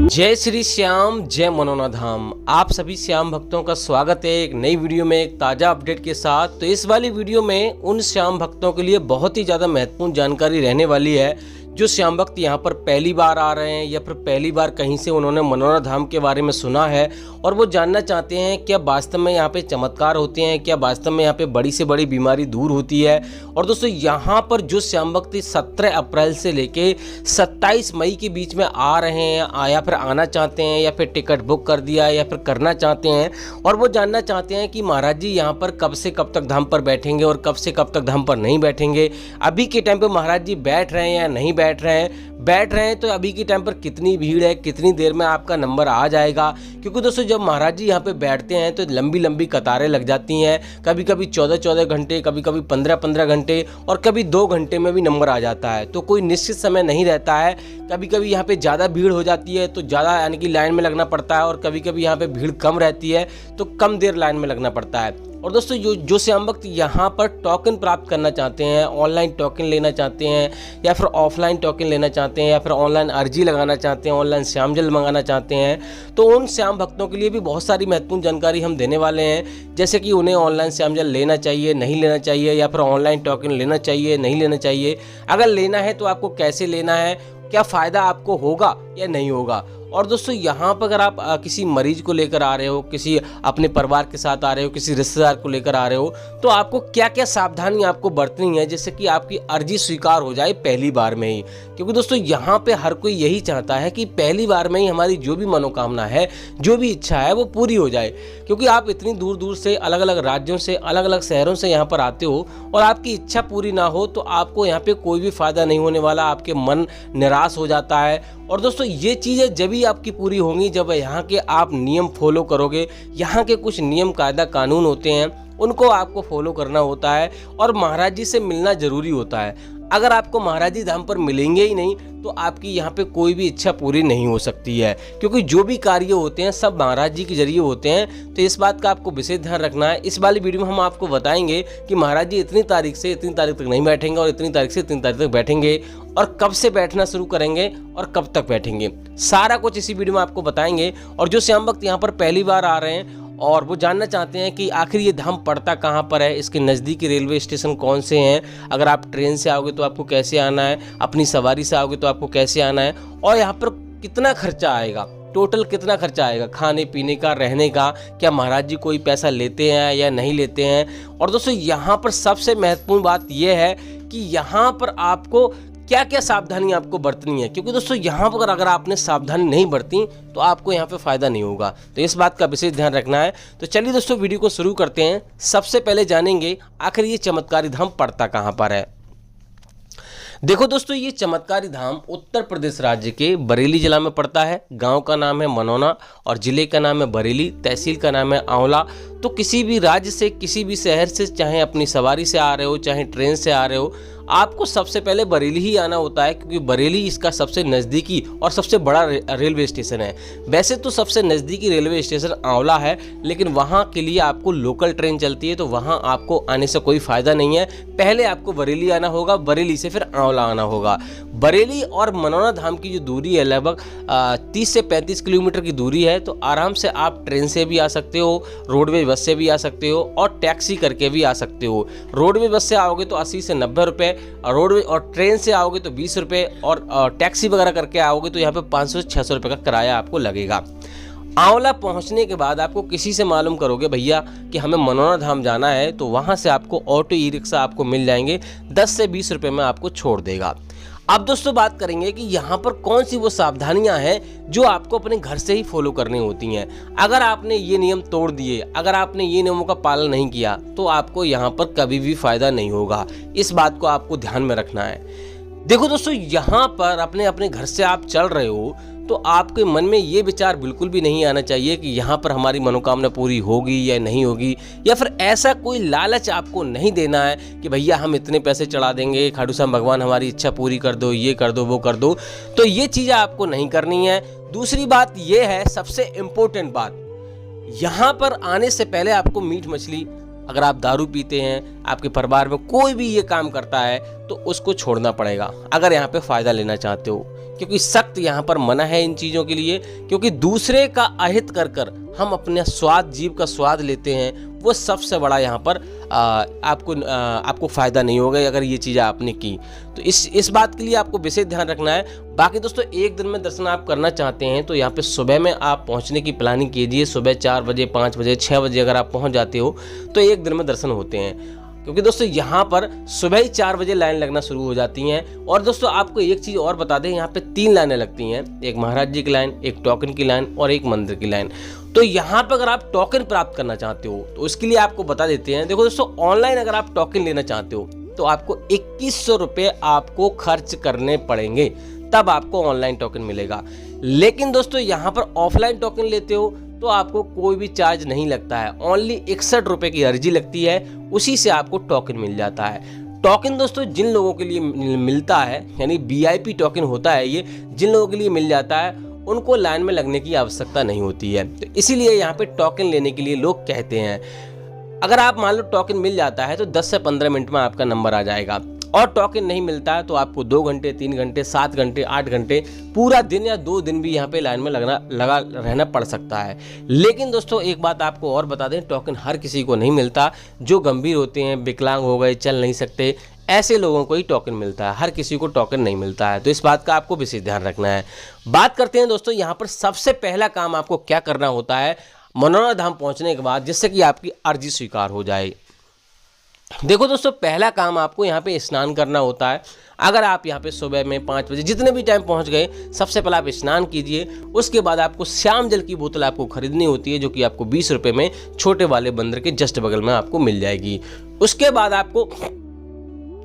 जय श्री श्याम, जय मनोना धाम। आप सभी श्याम भक्तों का स्वागत है एक नई वीडियो में एक ताज़ा अपडेट के साथ। तो इस वाली वीडियो में उन श्याम भक्तों के लिए बहुत ही ज़्यादा महत्वपूर्ण जानकारी रहने वाली है जो श्याम भक्त यहाँ पर पहली बार आ रहे हैं या फिर पहली बार कहीं से उन्होंने मनोना धाम के बारे में सुना है और वो जानना चाहते हैं क्या वास्तव में यहाँ पे चमत्कार होते हैं, क्या वास्तव में यहाँ पे बड़ी से बड़ी बीमारी दूर होती है। और दोस्तों यहाँ पर जो श्याम भक्त 17 अप्रैल से लेके 27 मई के बीच में आ रहे हैं या फिर आना चाहते हैं या फिर टिकट बुक कर दिया या फिर करना चाहते हैं और वो जानना चाहते हैं कि महाराज जी यहाँ पर कब से कब तक धाम पर बैठेंगे और कब से कब तक धाम पर नहीं बैठेंगे, अभी के टाइम पर महाराज जी बैठ रहे हैं या नहीं बैठ रहे हैं तो अभी के टाइम पर कितनी भीड़ है, कितनी देर में आपका नंबर आ जाएगा। क्योंकि दोस्तों जब महाराज जी यहाँ पे बैठते हैं तो लंबी लंबी कतारें लग जाती हैं, कभी कभी 14-14 घंटे, कभी कभी 15-15 घंटे और कभी 2 घंटे में भी नंबर आ जाता है। तो कोई निश्चित समय नहीं रहता है। कभी कभी यहाँ पे ज़्यादा भीड़ हो जाती है तो ज़्यादा यानी कि लाइन में लगना पड़ता है और कभी कभी यहाँ पे भीड़ कम रहती है तो कम देर लाइन में लगना पड़ता है। और दोस्तों जो श्याम भक्त यहाँ पर टोकन प्राप्त करना चाहते हैं, ऑनलाइन टोकन लेना चाहते हैं या फिर ऑफलाइन टोकन लेना चाहते हैं या फिर ऑनलाइन अर्जी लगाना चाहते हैं, ऑनलाइन श्याम जल मंगाना चाहते हैं, तो उन श्याम भक्तों के लिए भी बहुत सारी महत्वपूर्ण जानकारी हम देने वाले हैं। जैसे कि उन्हें ऑनलाइन श्याम जल लेना चाहिए, नहीं लेना चाहिए, या फिर ऑनलाइन टोकन लेना चाहिए, नहीं लेना चाहिए। अगर लेना है तो आपको कैसे लेना है, क्या फ़ायदा आपको होगा या नहीं होगा। और दोस्तों यहाँ पर अगर आप किसी मरीज को लेकर आ रहे हो, किसी अपने परिवार के साथ आ रहे हो, किसी रिश्तेदार को लेकर आ रहे हो, तो आपको क्या क्या सावधानी आपको बरतनी है जिससे कि आपकी अर्जी स्वीकार हो जाए पहली बार में ही। क्योंकि दोस्तों यहाँ पे हर कोई यही चाहता है कि पहली बार में ही हमारी जो भी मनोकामना है, जो भी इच्छा है वो पूरी हो जाए। क्योंकि आप इतनी दूर दूर से, अलग अलग राज्यों से, अलग अलग शहरों से यहाँ पर आते हो और आपकी इच्छा पूरी ना हो तो आपको यहाँ पे कोई भी फायदा नहीं होने वाला, आपके मन निराश हो जाता है। और दोस्तों ये चीज़ें जब ही आपकी पूरी होंगी जब यहाँ के आप नियम फॉलो करोगे। यहाँ के कुछ नियम कायदा कानून होते हैं उनको आपको फॉलो करना होता है और महाराज जी से मिलना जरूरी होता है। अगर आपको महाराज जी धाम पर मिलेंगे ही नहीं तो आपकी यहाँ पे कोई भी इच्छा पूरी नहीं हो सकती है। क्योंकि जो भी कार्य होते हैं सब महाराज जी के जरिए होते हैं। तो इस बात का आपको विशेष ध्यान रखना है। इस वाली वीडियो में हम आपको बताएंगे कि महाराज जी इतनी तारीख से इतनी तारीख तक नहीं बैठेंगे और इतनी तारीख से इतनी तारीख तक बैठेंगे और कब से बैठना शुरू करेंगे और कब तक बैठेंगे, सारा कुछ इसी वीडियो में आपको बताएंगे। और जो श्याम भक्त यहाँ पर पहली बार आ रहे हैं और वो जानना चाहते हैं कि आखिर ये धाम पड़ता कहाँ पर है, इसके नज़दीकी रेलवे स्टेशन कौन से हैं, अगर आप ट्रेन से आओगे तो आपको कैसे आना है, अपनी सवारी से आओगे तो आपको कैसे आना है, और यहाँ पर कितना खर्चा आएगा, टोटल कितना खर्चा आएगा, खाने पीने का, रहने का, क्या महाराज जी कोई पैसा लेते हैं या नहीं लेते हैं। और दोस्तों यहाँ पर सबसे महत्वपूर्ण बात यह है कि यहाँ पर आपको क्या क्या सावधानी आपको बरतनी है। क्योंकि दोस्तों यहाँ पर अगर आपने सावधानी नहीं बरती तो आपको यहाँ पे फ़ायदा नहीं होगा। तो इस बात का विशेष ध्यान रखना है। तो चलिए दोस्तों वीडियो को शुरू करते हैं। सबसे पहले जानेंगे आखिर ये चमत्कारी धाम पड़ता कहाँ पर है। देखो दोस्तों ये चमत्कारी धाम उत्तर प्रदेश राज्य के बरेली जिला में पड़ता है। गांव का नाम है मनोना और ज़िले का नाम है बरेली, तहसील का नाम है आंवला। तो किसी भी राज्य से, किसी भी शहर से, चाहे अपनी सवारी से आ रहे हो, चाहे ट्रेन से आ रहे हो, आपको सबसे पहले बरेली ही आना होता है। क्योंकि बरेली इसका सबसे नज़दीकी और सबसे बड़ा रेलवे स्टेशन है। वैसे तो सबसे नज़दीकी रेलवे स्टेशन आंवला है, लेकिन वहाँ के लिए आपको लोकल ट्रेन चलती है तो वहाँ आपको आने से कोई फ़ायदा नहीं है। पहले आपको बरेली आना होगा, बरेली से फिर आंवला आना होगा। बरेली और मनोना धाम की जो दूरी है लगभग 30 से 35 किलोमीटर की दूरी है। तो आराम से आप ट्रेन से भी आ सकते हो, रोडवेज बस से भी आ सकते हो और टैक्सी करके भी आ सकते हो। रोडवेज बस से आओगे तो 80 से 90 रुपये, रोडवेज और ट्रेन से आओगे तो 20 रुपये और टैक्सी वगैरह करके आओगे तो यहाँ पे 500 से 600 रुपये का किराया आपको लगेगा। आंवला पहुँचने के बाद आपको किसी से मालूम करोगे भैया कि हमें मनोना धाम जाना है, तो वहाँ से आपको ऑटो ई रिक्शा आपको मिल जाएंगे, 10 से 20 रुपये में आपको छोड़ देगा। अब दोस्तों बात करेंगे कि यहाँ पर कौन सी वो सावधानियाँ हैं जो आपको अपने घर से ही फॉलो करनी होती हैं। अगर आपने ये नियम तोड़ दिए, अगर आपने ये नियमों का पालन नहीं किया तो आपको यहाँ पर कभी भी फ़ायदा नहीं होगा। इस बात को आपको ध्यान में रखना है। देखो दोस्तों यहाँ पर अपने अपने घर से आप चल रहे हो तो आपके मन में ये विचार बिल्कुल भी नहीं आना चाहिए कि यहाँ पर हमारी मनोकामना पूरी होगी या नहीं होगी, या फिर ऐसा कोई लालच आपको नहीं देना है कि भैया हम इतने पैसे चढ़ा देंगे, खाटू श्याम भगवान हमारी इच्छा पूरी कर दो, ये कर दो, वो कर दो। तो ये चीज़ें आपको नहीं करनी है। दूसरी बात ये है, सबसे इम्पोर्टेंट बात, यहाँ पर आने से पहले आपको मीट मछली, अगर आप दारू पीते हैं, आपके परिवार में कोई भी ये काम करता है तो उसको छोड़ना पड़ेगा अगर यहाँ पे फ़ायदा लेना चाहते हो। क्योंकि सख्त यहाँ पर मना है इन चीज़ों के लिए, क्योंकि दूसरे का अहित कर कर हम अपने स्वाद, जीव का स्वाद लेते हैं, वो सबसे बड़ा यहाँ पर आपको फ़ायदा नहीं होगा अगर ये चीज़ें आपने की। तो इस बात के लिए आपको विशेष ध्यान रखना है। बाकी दोस्तों, एक दिन में दर्शन आप करना चाहते हैं तो यहाँ पे सुबह में आप पहुँचने की प्लानिंग कीजिए। सुबह 4 बजे, 5 बजे, 6 बजे अगर आप पहुँच जाते हो तो एक दिन में दर्शन होते हैं, क्योंकि दोस्तों यहाँ पर सुबह ही 4 बजे लाइन लगना शुरू हो जाती हैं। और दोस्तों आपको एक चीज़ और बता दें, यहाँ पे 3 लाइनें लगती हैं, एक महाराज जी की लाइन, एक टोकन की लाइन और एक मंदिर की लाइन। तो यहाँ पर अगर आप टोकन प्राप्त करना चाहते हो तो उसके लिए आपको बता देते हैं। देखो दोस्तों, ऑनलाइन अगर आप टोकन लेना चाहते हो तो आपको 2100 रुपये आपको खर्च करने पड़ेंगे, तब आपको ऑनलाइन टोकन मिलेगा। लेकिन दोस्तों यहाँ पर ऑफलाइन टोकन लेते हो तो आपको कोई भी चार्ज नहीं लगता है, ओनली 61 रुपये की अर्जी लगती है, उसी से आपको टोकन मिल जाता है। टोकन दोस्तों जिन लोगों के लिए मिलता है, यानी VIP टोकन होता है, ये जिन लोगों के लिए मिल जाता है उनको लाइन में लगने की आवश्यकता नहीं होती है। तो इसीलिए यहाँ पे टोकन लेने के लिए लोग कहते हैं, अगर आप मान लो टोकन मिल जाता है तो 10 से 15 मिनट में आपका नंबर आ जाएगा, और टोकन नहीं मिलता है तो आपको 2 घंटे, 3 घंटे, 7 घंटे, 8 घंटे, पूरा दिन या 2 दिन भी यहाँ पे लाइन में लगा रहना पड़ सकता है। लेकिन दोस्तों एक बात आपको और बता दें, टोकन हर किसी को नहीं मिलता। जो गंभीर होते हैं, विकलांग हो गए, चल नहीं सकते, ऐसे लोगों को ही टोकन मिलता है, हर किसी को टोकन नहीं मिलता है। तो इस बात का आपको विशेष ध्यान रखना है। बात करते हैं दोस्तों, यहाँ पर सबसे पहला काम आपको क्या करना होता है मनोरा धाम पहुँचने के बाद, जिससे कि आपकी अर्जी स्वीकार हो जाए। देखो दोस्तों, पहला काम आपको यहाँ पे स्नान करना होता है। अगर आप यहाँ पे सुबह में 5 बजे जितने भी टाइम पहुँच गए, सबसे पहले आप स्नान कीजिए। उसके बाद आपको श्याम जल की बोतल आपको खरीदनी होती है, जो कि आपको 20 रुपये में छोटे वाले बंदर के जस्ट बगल में आपको मिल जाएगी। उसके बाद आपको,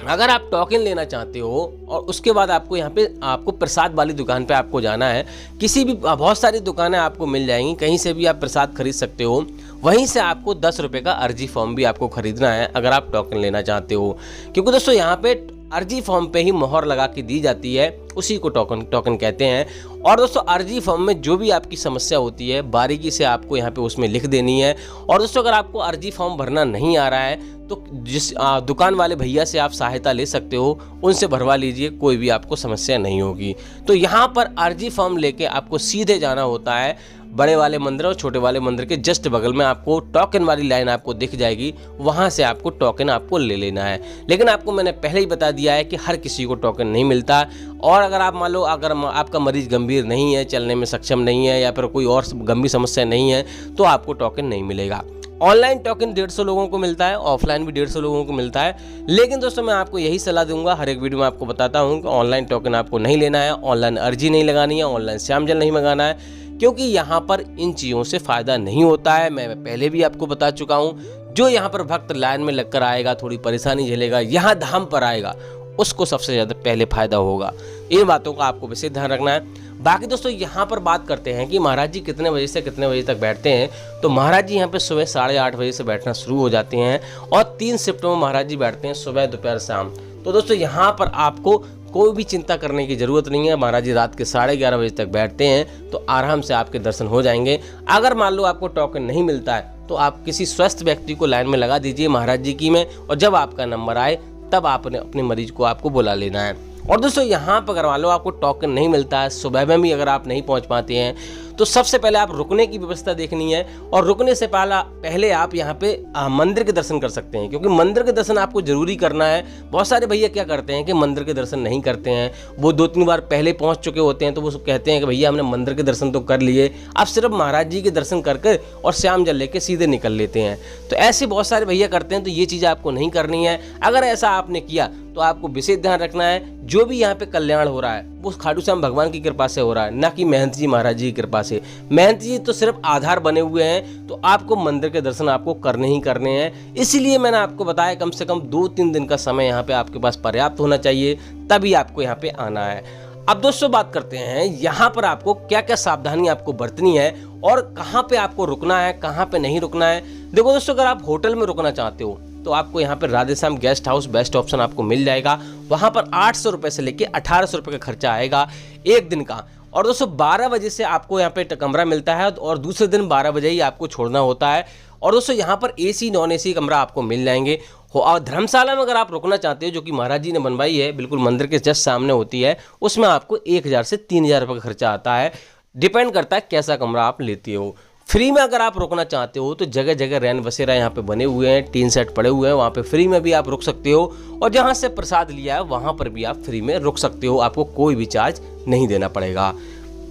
अगर आप टोकन लेना चाहते हो, और उसके बाद आपको यहाँ पे आपको प्रसाद वाली दुकान पे आपको जाना है। किसी भी, बहुत सारी दुकानें आपको मिल जाएंगी, कहीं से भी आप प्रसाद खरीद सकते हो। वहीं से आपको 10 रुपये का अर्जी फॉर्म भी आपको खरीदना है अगर आप टोकन लेना चाहते हो, क्योंकि दोस्तों यहाँ पे अर्जी फॉर्म पे ही मोहर लगा के दी जाती है, उसी को टोकन कहते हैं। और दोस्तों अर्जी फॉर्म में जो भी आपकी समस्या होती है बारीकी से आपको यहाँ पे उसमें लिख देनी है। और दोस्तों अगर आपको अर्जी फॉर्म भरना नहीं आ रहा है तो जिस दुकान वाले भैया से आप सहायता ले सकते हो, उनसे भरवा लीजिए, कोई भी आपको समस्या नहीं होगी। तो यहाँ पर अर्जी फॉर्म लेके आपको सीधे जाना होता है बड़े वाले मंदिर और छोटे वाले मंदिर के जस्ट बगल में आपको टोकन वाली लाइन आपको दिख जाएगी, वहाँ से आपको टोकन आपको ले लेना है। लेकिन आपको मैंने पहले ही बता दिया है कि हर किसी को टोकन नहीं मिलता। और अगर आप मान लो, अगर आपका मरीज गंभीर नहीं है, चलने में सक्षम नहीं है, या फिर कोई और गंभीर समस्या नहीं है, तो आपको टोकन नहीं मिलेगा। ऑनलाइन टोकन 150 लोगों को मिलता है, ऑफलाइन भी 150 लोगों को मिलता है। लेकिन दोस्तों मैं आपको यही सलाह दूंगा, हर एक वीडियो में आपको बताता हूं कि ऑनलाइन टोकन आपको नहीं लेना है, ऑनलाइन अर्जी नहीं लगानी है, ऑनलाइन श्याम जल नहीं मंगाना है, क्योंकि यहाँ पर इन चीज़ों से फ़ायदा नहीं होता है। मैं पहले भी आपको बता चुका हूँ, जो यहाँ पर भक्त लाइन में लगकर आएगा, थोड़ी परेशानी झेलेगा, यहाँ धाम पर आएगा, उसको सबसे ज़्यादा पहले फ़ायदा होगा। इन बातों का आपको विशेष ध्यान रखना है। बाकी दोस्तों यहाँ पर बात करते हैं कि महाराज जी कितने बजे से कितने बजे तक बैठते हैं। तो महाराज जी यहाँ पे सुबह 8:30 बजे से बैठना शुरू हो जाते हैं, और 3 शिफ्ट में महाराज जी बैठते हैं, सुबह, दोपहर, शाम। तो दोस्तों यहाँ पर आपको कोई भी चिंता करने की ज़रूरत नहीं है। महाराज जी रात के 11:30 बजे तक बैठते हैं, तो आराम से आपके दर्शन हो जाएंगे। अगर मान लो आपको टोकन नहीं मिलता है तो आप किसी स्वस्थ व्यक्ति को लाइन में लगा दीजिए महाराज जी की में, और जब आपका नंबर आए तब आपने अपने मरीज को आपको बुला लेना है। और दोस्तों यहाँ पर अगर मान लो आपको टोकन नहीं मिलता है, सुबह में भी अगर आप नहीं पहुँच पाते हैं, तो सबसे पहले आप रुकने की व्यवस्था देखनी है। और रुकने से पहले आप यहाँ पे मंदिर के दर्शन कर सकते हैं, क्योंकि मंदिर के दर्शन आपको जरूरी करना है। बहुत सारे भैया क्या करते हैं कि मंदिर के दर्शन नहीं करते हैं, वो 2-3 बार पहले पहुँच चुके होते हैं, तो वो कहते हैं कि भैया हमने मंदिर के दर्शन तो कर लिए, आप सिर्फ महाराज जी के दर्शन करके और श्याम जल लेके सीधे निकल लेते हैं। तो ऐसे बहुत सारे भैया करते हैं, तो ये चीज़ आपको नहीं करनी है। अगर ऐसा आपने किया तो आपको विशेष ध्यान रखना है, जो भी यहाँ पे कल्याण हो रहा है वो खाटू श्याम भगवान की कृपा से हो रहा है, ना कि महंत जी महाराज जी की कृपा से। महंत जी तो सिर्फ आधार बने हुए हैं, तो आपको मंदिर के दर्शन आपको करने ही करने हैं। इसीलिए मैंने आपको बताया कम से कम 2-3 दिन का समय यहाँ पे आपके पास पर्याप्त होना चाहिए, तभी आपको यहाँ पे आना है। अब दोस्तों बात करते हैं यहाँ पर आपको क्या क्या सावधानी आपको बरतनी है और कहाँ पे आपको रुकना है, कहाँ पे नहीं रुकना है। देखो दोस्तों, अगर आप होटल में रुकना चाहते हो तो आपको यहाँ पर Radheshyam guest house best option आपको मिल जाएगा। वहाँ पर 800 रुपये से लेके 1800 रुपये का खर्चा आएगा एक दिन का। और दोस्तों 12 बजे से आपको यहाँ पे कमरा मिलता है और दूसरे दिन 12 बजे ही आपको छोड़ना होता है। और दोस्तों यहाँ पर एसी नॉन एसी कमरा आपको मिल जाएंगे। और धर्मशाला में अगर आप रुकना चाहते हो, जो कि महाराज जी ने बनवाई है, बिल्कुल मंदिर के जस्ट सामने होती है, उसमें आपको 1000 से 3000 रुपये का खर्चा आता है। डिपेंड करता है कैसा कमरा आप लेते हो। फ्री में अगर आप रुकना चाहते हो तो जगह जगह रैन बसेरा यहाँ पे बने हुए हैं, टीन सेट पड़े हुए हैं, वहाँ पे फ्री में भी आप रुक सकते हो। और जहाँ से प्रसाद लिया है वहाँ पर भी आप फ्री में रुक सकते हो, आपको कोई भी चार्ज नहीं देना पड़ेगा।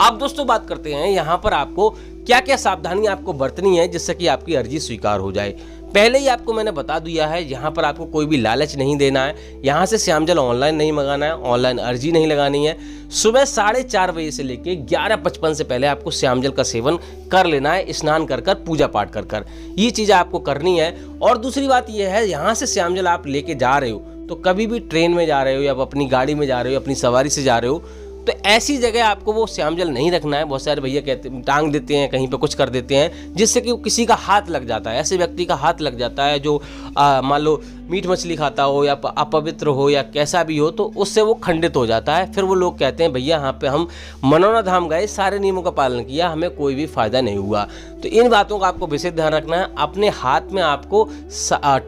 अब दोस्तों बात करते हैं यहाँ पर आपको क्या क्या सावधानी आपको बरतनी है जिससे कि आपकी अर्जी स्वीकार हो जाए। पहले ही आपको मैंने बता दिया है, यहाँ पर आपको कोई भी लालच नहीं देना है। यहाँ से श्यामजल ऑनलाइन नहीं मंगाना है, ऑनलाइन अर्जी नहीं लगानी है। सुबह 4:30 बजे से लेके 11:55 से पहले आपको श्यामजल का सेवन कर लेना है, स्नान कर कर, पूजा पाठ कर कर, ये चीज़ें आपको करनी है। और दूसरी बात यह है, यहाँ से श्यामजल आप लेके जा रहे हो तो कभी भी ट्रेन में जा रहे हो या अपनी गाड़ी में जा रहे हो, अपनी सवारी से जा रहे हो, तो ऐसी जगह आपको वो श्यामजल नहीं रखना है। बहुत सारे भैया कहते टांग देते हैं, कहीं पे कुछ कर देते हैं, जिससे कि किसी का हाथ लग जाता है। ऐसे व्यक्ति का हाथ लग जाता है जो मान लो मीट मछली खाता हो या अपवित्र हो या कैसा भी हो, तो उससे वो खंडित हो जाता है। फिर वो लोग कहते हैं भैया यहाँ पे हम मनोना धाम गए, सारे नियमों का पालन किया, हमें कोई भी फायदा नहीं हुआ। तो इन बातों का आपको विशेष ध्यान रखना है। अपने हाथ में आपको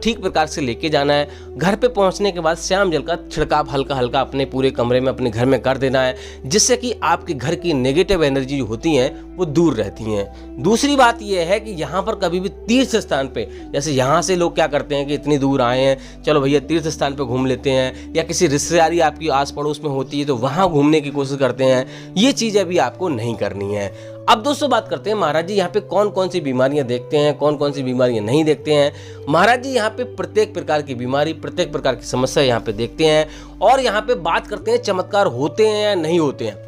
ठीक प्रकार से लेके जाना है। घर पे पहुँचने के बाद श्यामजल का छिड़काव हल्का हल्का अपने पूरे कमरे में, अपने घर में कर देना है, जिससे कि आपके घर की नेगेटिव एनर्जी जो होती हैं वो दूर रहती हैं। दूसरी बात यह है कि यहाँ पर कभी भी तीर्थ स्थान पे, जैसे यहाँ से लोग क्या करते हैं कि इतनी दूर आए हैं, चलो भैया तीर्थ स्थान पे घूम लेते हैं, या किसी रिश्तेदारी आपकी आस पड़ोस में होती है तो वहाँ घूमने की कोशिश करते हैं, ये चीज़ें भी आपको नहीं करनी है। अब दोस्तों बात करते हैं महाराज जी यहाँ पे कौन कौन सी बीमारियां देखते हैं, कौन कौन सी बीमारियां नहीं देखते हैं। महाराज जी यहाँ पे प्रत्येक प्रकार की बीमारी, प्रत्येक प्रकार की समस्या यहाँ पे देखते हैं। और यहाँ पे बात करते हैं चमत्कार होते हैं या नहीं होते हैं।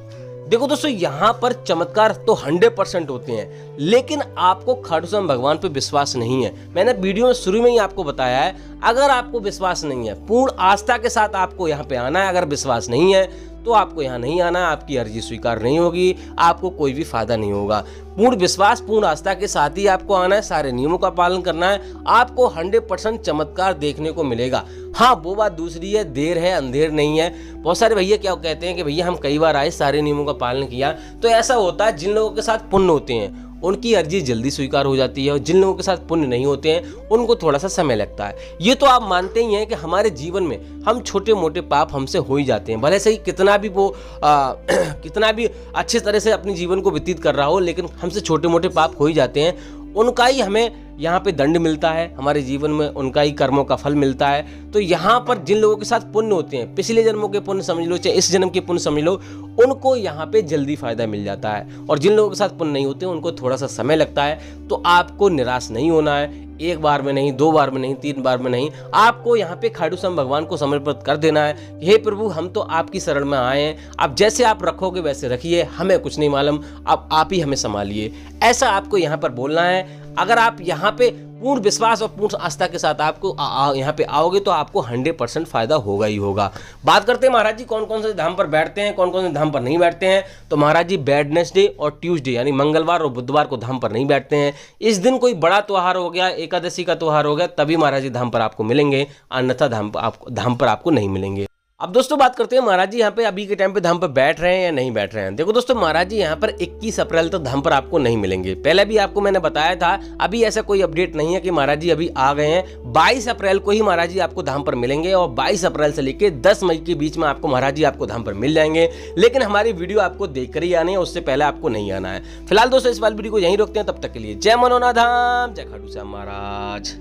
देखो दोस्तों, यहाँ पर चमत्कार तो 100% होते हैं, लेकिन आपको खाटू श्याम भगवान पे विश्वास नहीं है। मैंने वीडियो में शुरू में ही आपको बताया है, अगर आपको विश्वास नहीं है, पूर्ण आस्था के साथ आपको यहाँ पे आना है। अगर विश्वास नहीं है तो आपको यहाँ नहीं आना, आपकी अर्जी स्वीकार नहीं होगी, आपको कोई भी फायदा नहीं होगा। पूर्ण विश्वास, पूर्ण आस्था के साथ ही आपको आना है, सारे नियमों का पालन करना है, आपको 100% चमत्कार देखने को मिलेगा। हाँ, वो बात दूसरी है, देर है अंधेर नहीं है। बहुत सारे भैया क्या कहते हैं कि भैया हम कई बार आए, सारे नियमों का पालन किया। तो ऐसा होता है, जिन लोगों के साथ पुण्य होते हैं उनकी अर्जी जल्दी स्वीकार हो जाती है, और जिन लोगों के साथ पुण्य नहीं होते हैं उनको थोड़ा सा समय लगता है। ये तो आप मानते ही हैं कि हमारे जीवन में हम छोटे मोटे पाप हमसे हो ही जाते हैं, भले से ही कितना भी वो कितना भी अच्छे तरह से अपने जीवन को व्यतीत कर रहा हो, लेकिन हमसे छोटे मोटे पाप हो ही जाते हैं। उनका ही हमें यहाँ पे दंड मिलता है, हमारे जीवन में उनका ही कर्मों का फल मिलता है। तो यहाँ पर जिन लोगों के साथ पुण्य होते हैं, पिछले जन्मों के पुण्य समझ लो चाहे इस जन्म के पुण्य समझ लो, उनको यहाँ पे जल्दी फायदा मिल जाता है। और जिन लोगों के साथ पुण्य नहीं होते उनको थोड़ा सा समय लगता है। तो आपको निराश नहीं होना है, एक बार में नहीं, 2 बार में नहीं, 3 बार में नहीं, आपको यहाँ पे खाटू श्याम भगवान को समर्पित कर देना है कि हे प्रभु, हम तो आपकी शरण में आए हैं, अब जैसे आप रखोगे वैसे रखिए, हमें कुछ नहीं मालूम, अब आप ही हमें संभालिए। ऐसा आपको यहाँ पर बोलना है। अगर आप यहाँ पे पूर्ण विश्वास और पूर्ण आस्था के साथ आपको यहाँ पे आओगे तो आपको 100% फायदा होगा ही होगा। बात करते हैं महाराज जी कौन कौन से धाम पर बैठते हैं, कौन कौन से धाम पर नहीं बैठते हैं। तो महाराज जी वेडनेसडे और ट्यूसडे यानी मंगलवार और बुधवार को धाम पर नहीं बैठते हैं। इस दिन कोई बड़ा त्योहार हो गया, एकादशी का त्योहार हो गया, तभी महाराज जी धाम पर आपको मिलेंगे, अन्यथा धाम पर आपको नहीं मिलेंगे। अब दोस्तों बात करते हैं महाराज जी यहाँ पे अभी के टाइम पे धाम पर बैठ रहे हैं या नहीं बैठ रहे हैं। देखो दोस्तों, महाराज जी यहाँ पर 21 अप्रैल तक धाम पर आपको नहीं मिलेंगे। पहले भी आपको मैंने बताया था, अभी ऐसा कोई अपडेट नहीं है कि महाराज जी अभी आ गए हैं। 22 अप्रैल को ही महाराज जी आपको धाम पर मिलेंगे, और 22 अप्रैल से लेकर 10 मई के बीच में आपको महाराज जी आपको धाम पर मिल जाएंगे। लेकिन हमारी वीडियो आपको देखकर ही आनी है, उससे पहले आपको नहीं आना है। फिलहाल दोस्तों इस वाली वीडियो को यहीं रोकते हैं, तब तक के लिए जय मनोना धाम, जय खाटू श्याम महाराज।